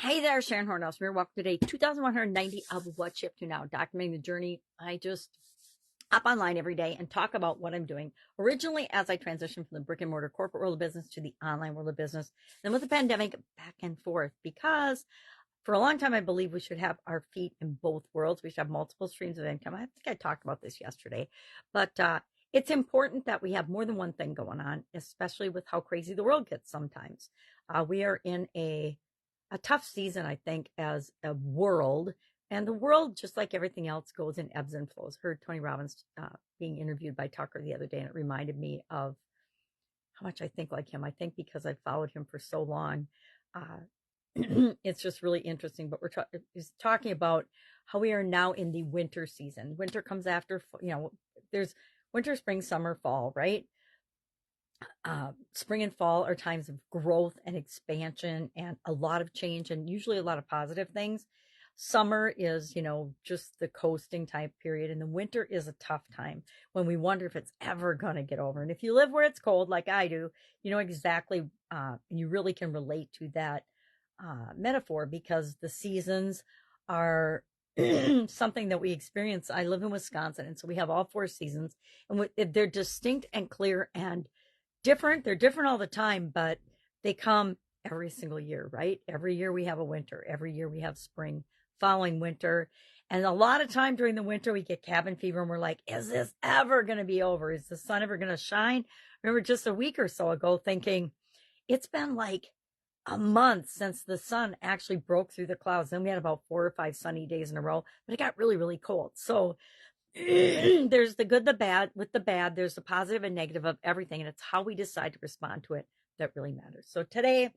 Hey there, Sharon Horne-Ellstrom here. Welcome to day 2190 of What Shift to Now, documenting the journey. I just up online every day and talk about what I'm doing. Originally, as I transitioned from the brick and mortar corporate world of business to the online world of business, then with the pandemic, back and forth, because for a long time, I believe we should have our feet in both worlds. We should have multiple streams of income. I think I talked about this yesterday, but it's important that we have more than one thing going on, especially with how crazy the world gets sometimes. We are in a tough season, I think, as a world. And the world, just like everything else, goes in ebbs and flows. Heard Tony Robbins being interviewed by Tucker the other day, and it reminded me of how much I think like him. I think because I've followed him for so long, it's just really interesting. But he's talking about how we are now in the winter season. Winter comes after, there's winter, spring, summer, fall, right? Spring and fall are times of growth and expansion and a lot of change and usually a lot of positive things. Summer is, just the coasting type period. And the winter is a tough time when we wonder if it's ever going to get over. And if you live where it's cold, like I do, you know exactly, you really can relate to that metaphor because the seasons are something that we experience. I live in Wisconsin, and so we have all four seasons, and they're distinct and clear and different. They're different all the time, but they come every single year, right? Every year we have a winter. Every year we have spring following winter. And a lot of time during the winter, we get cabin fever and we're like, is this ever going to be over? Is the sun ever going to shine? I remember just a week or so ago thinking, it's been like a month since the sun actually broke through the clouds. Then we had about 4 or 5 sunny days in a row, but it got really, really cold. So there's the good, the bad. With the bad, there's the positive and negative of everything. And it's how we decide to respond to it that really matters. So today,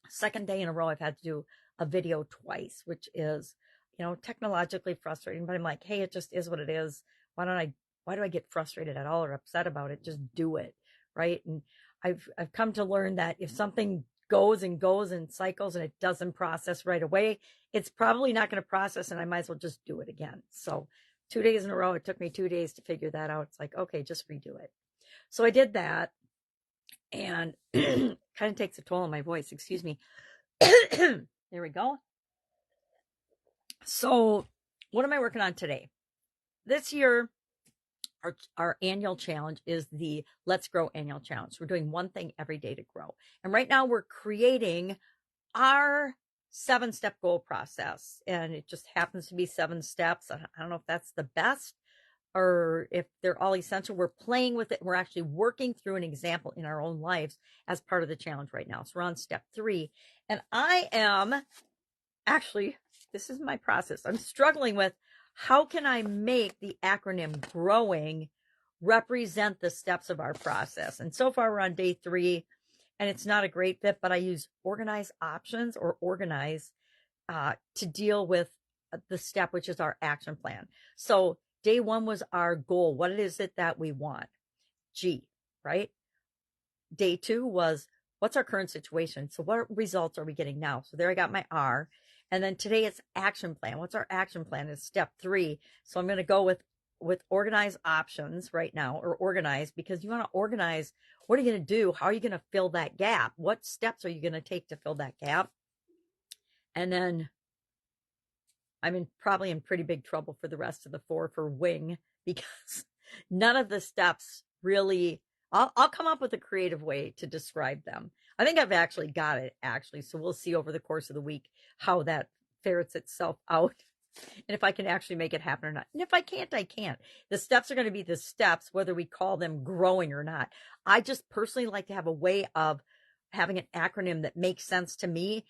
second day in a row, I've had to do a video twice, which is, technologically frustrating, but I'm like, hey, it just is what it is. Why do I get frustrated at all or upset about it? Just do it. Right. And I've come to learn that if something goes and goes in cycles and it doesn't process right away, it's probably not going to process and I might as well just do it again. So 2 days in a row, it took me 2 days to figure that out. It's like, okay, just redo it. So I did that and kind of takes a toll on my voice. Excuse me. There we go. So what am I working on today? This year, our annual challenge is the Let's Grow annual challenge. We're doing one thing every day to grow. And right now we're creating our 7-step goal process. And it just happens to be 7 steps. I don't know if that's the best or if they're all essential. We're playing with it. We're actually working through an example in our own lives as part of the challenge right now. So we're on step 3. And I am actually, this is my process. I'm struggling with how can I make the acronym growing represent the steps of our process? And so far we're on day 3 and it's not a great fit, but I use organize options or organize to deal with the step, which is our action plan. So day 1 was our goal. What is it that we want? G, right? Day 2 was what's our current situation? So what results are we getting now? So there I got my R. And then today it's action plan. What's our action plan? Is step 3. So I'm going to go with organize options right now, or organize, because you want to organize. What are you going to do? How are you going to fill that gap? What steps are you going to take to fill that gap? And then I'm probably in pretty big trouble for the rest of the 4 for wing, because none of the steps really, I'll come up with a creative way to describe them. I think I've actually got it, so we'll see over the course of the week how that ferrets itself out and if I can actually make it happen or not. And if I can't, I can't. The steps are going to be the steps, whether we call them growing or not. I just personally like to have a way of having an acronym that makes sense to me,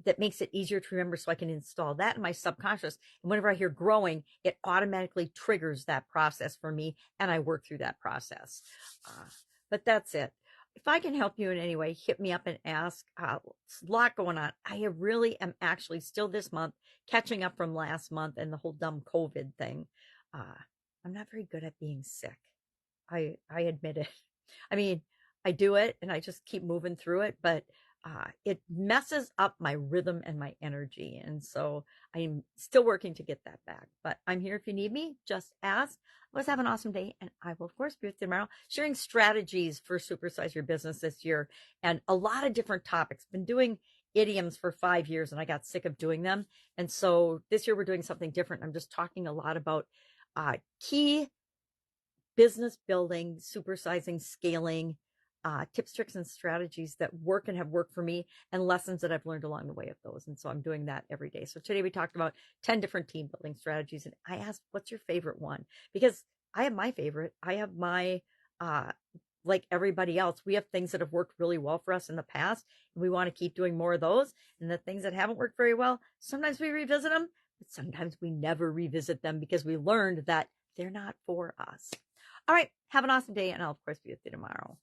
that makes it easier to remember, so I can install that in my subconscious. And whenever I hear growing, it automatically triggers that process for me, and I work through that process. But that's it. If I can help you in any way, hit me up and ask. It's a lot going on. I really am actually still this month catching up from last month and the whole dumb COVID thing. I'm not very good at being sick. I admit it. I mean, I do it and I just keep moving through it, but it messes up my rhythm and my energy. And so I'm still working to get that back, but I'm here if you need me. Just ask. Let's have an awesome day. And I will, of course, be with you tomorrow, sharing strategies for Supersize Your Business this year and a lot of different topics. Been doing idioms for 5 years and I got sick of doing them. And so this year we're doing something different. I'm just talking a lot about key business building, supersizing, scaling, tips, tricks, and strategies that work and have worked for me, and lessons that I've learned along the way of those. And so I'm doing that every day. So today we talked about 10 different team building strategies. And I asked, what's your favorite one? Because I have my favorite. I have my, like everybody else, we have things that have worked really well for us in the past, and we want to keep doing more of those. And the things that haven't worked very well, sometimes we revisit them, but sometimes we never revisit them because we learned that they're not for us. All right. Have an awesome day. And I'll, of course, be with you tomorrow.